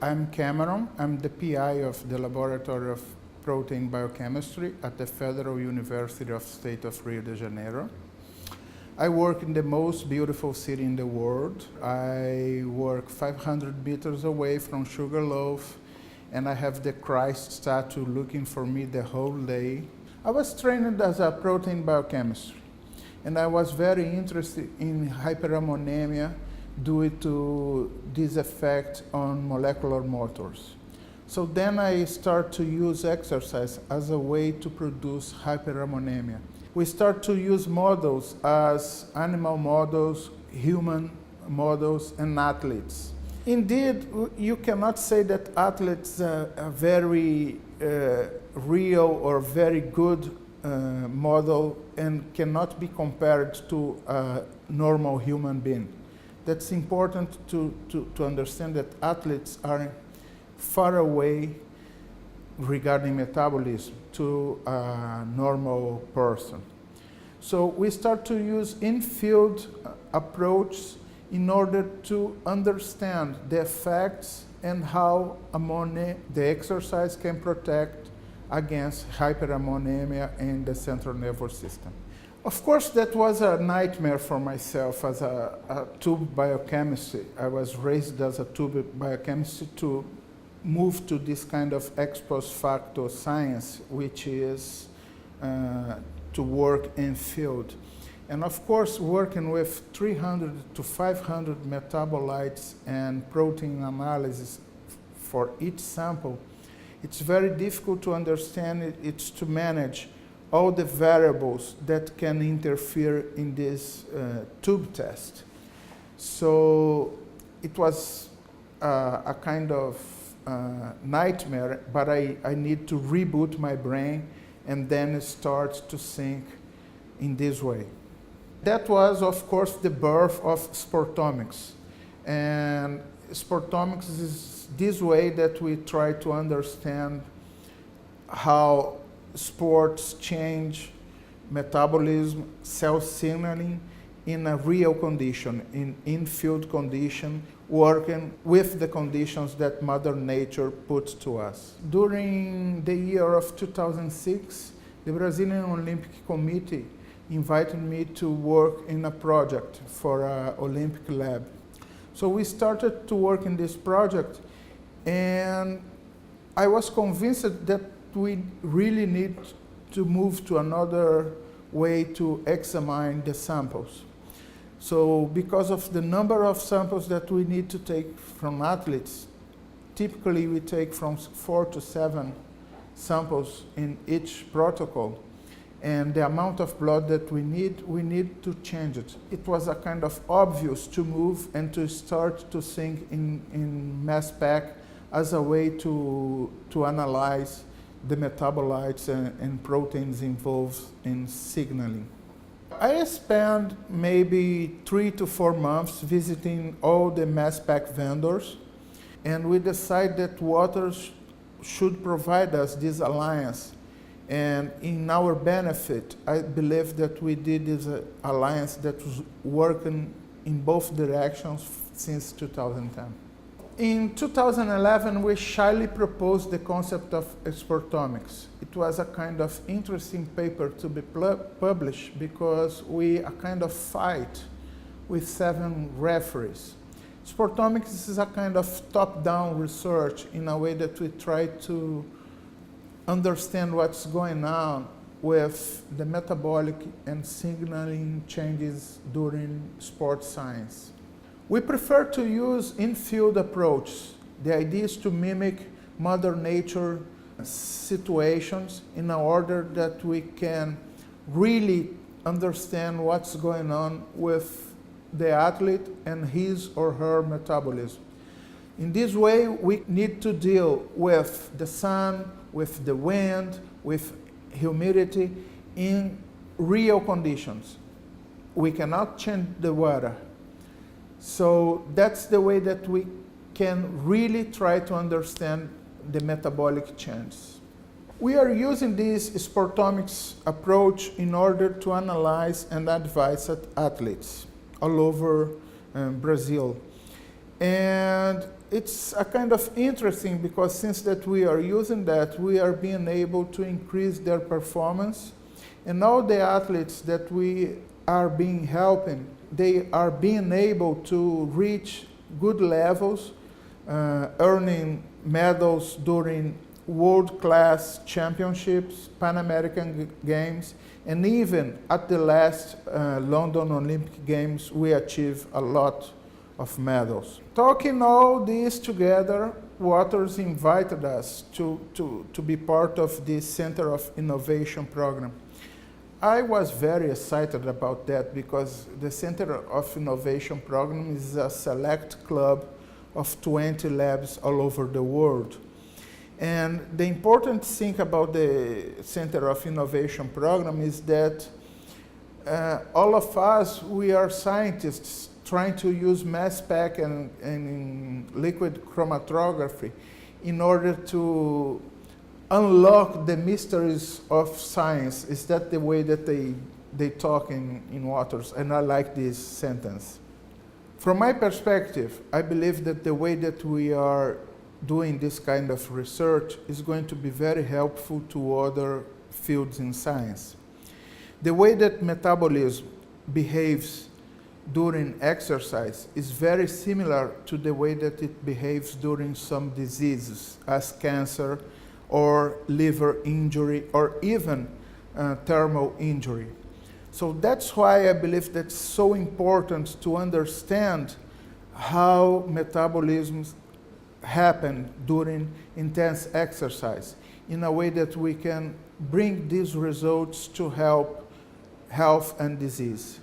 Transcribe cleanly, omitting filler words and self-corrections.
I'm Cameron. I'm the PI of the Laboratory of Protein Biochemistry at the Federal University of State of Rio de Janeiro. I work in the most beautiful city in the world. I work 500 meters away from Sugarloaf, and I have the Christ statue looking for me the whole day. I was trained as a protein biochemist, and I was very interested in hyperammonemia due to this effect on molecular motors. So then I start to use exercise as a way to produce hyperammonemia. We start to use models as animal models, human models, and athletes. Indeed, you cannot say that athletes are a very real or very good model and cannot be compared to a normal human being. That's important to understand that athletes are far away regarding metabolism to a normal person. So we start to use in-field approach in order to understand the effects and how the exercise can protect against hyperammonemia in the central nervous system. Of course, that was a nightmare for myself as a tube biochemist. I was raised as a tube biochemist to move to this kind of ex post facto science, which is to work in field. And of course, working with 300 to 500 metabolites and protein analysis for each sample, it's very difficult to understand. It's to manage all the variables that can interfere in this tube test. So it was a kind of nightmare, but I need to reboot my brain and then start to think in this way. That was, of course, the birth of Sportomics. And Sportomics is this way that we try to understand how sports change metabolism, cell signaling in a real condition, in-field condition, working with the conditions that Mother Nature puts to us. During the year of 2006, the Brazilian Olympic Committee invited me to work in a project for an Olympic lab. So we started to work in this project, and I was convinced that we really need to move to another way to examine the samples. So because of the number of samples that we need to take from athletes, typically we take from 4 to 7 samples in each protocol. And the amount of blood that we need to change it. It was a kind of obvious to move and to start to think in mass spec as a way to analyze the metabolites and proteins involved in signaling. I spent maybe 3 to 4 months visiting all the mass spec vendors, and we decided that Waters should provide us this alliance. And in our benefit, I believe that we did this alliance that was working in both directions since 2010. In 2011, we shyly proposed the concept of Sportomics. It was a kind of interesting paper to be published because we a kind of fight with 7 referees. Sportomics is a kind of top-down research in a way that we try to understand what's going on with the metabolic and signaling changes during sports science. We prefer to use in-field approach. The idea is to mimic Mother Nature situations in order that we can really understand what's going on with the athlete and his or her metabolism. In this way, we need to deal with the sun, with the wind, with humidity in real conditions. We cannot change the weather. So that's the way that we can really try to understand the metabolic changes. We are using this Sportomics approach in order to analyze and advise athletes all over Brazil. And it's a kind of interesting because since that we are using that, we are being able to increase their performance. And all the athletes that we are being helping, they are being able to reach good levels, earning medals during world-class championships, Pan American Games, and even at the last London Olympic Games, we achieved a lot of medals. Talking all this together, Waters invited us to be part of this Center of Innovation program. I was very excited about that because the Center of Innovation program is a select club of 20 labs all over the world. And the important thing about the Center of Innovation program is that all of us, we are scientists trying to use mass spec and liquid chromatography in order to unlock the mysteries of science. Is that the way that they talk in Waters? And I like this sentence. From my perspective, I believe that the way that we are doing this kind of research is going to be very helpful to other fields in science. The way that metabolism behaves during exercise is very similar to the way that it behaves during some diseases, as cancer or liver injury or even thermal injury. So that's why I believe that's so important to understand how metabolisms happen during intense exercise in a way that we can bring these results to help health and disease.